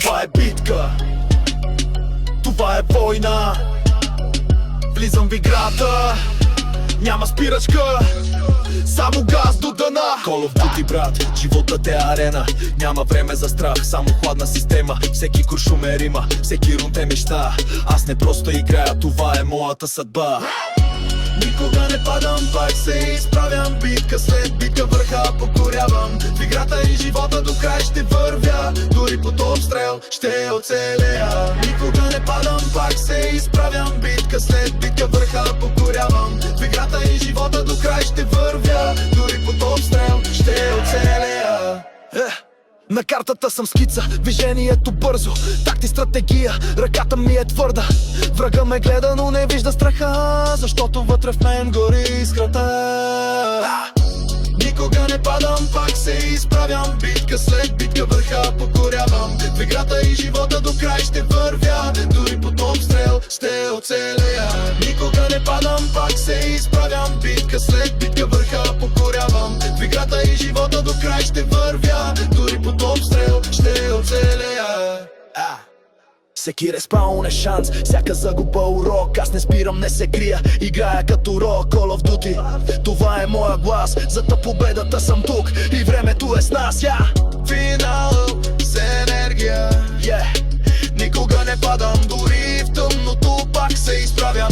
Това е битка, това е война. Влизам в играта, няма спирачка, само газ до дъна. Call of Duty, брат, животът е арена. Няма време за страх, само хладна система. Всеки куршум е рима, всеки рунд е мечта. Аз не просто играя, това е моята съдба. Никога не падам, пак се изправям. Битка след битка върха покорявам. В играта и живота до край ще вървя. Дори под обстрел ще оцелея. Никога не падам, пак се изправям. Битка след битка върха покорявам. В играта и живота до край ще вървя. Дори под обстрел ще оцелея. На картата съм скица, движението бързо, такти стратегия, ръката ми е твърда. Врага ме гледа, но не вижда страха, защото вътре в мен гори искрата. Никога не падам, пак се изправям. Битка след битка върха покорявам. В играта и живота до край ще вървя. Дори под обстрел ще оцелея. Никога не падам, пак се изправям. Битка след битка върха покорявам. В играта и живота до край ще вървя. Дори под обстрел ще оцелея. Всеки респаун е шанс, всяка загуба урок. Аз не спирам, не се крия, играя като рок. Call of Duty, това е моя глас. Зад победата съм тук и времето е с нас. Финал с енергия, Никога не падам, дори в тъмното пак се изправям.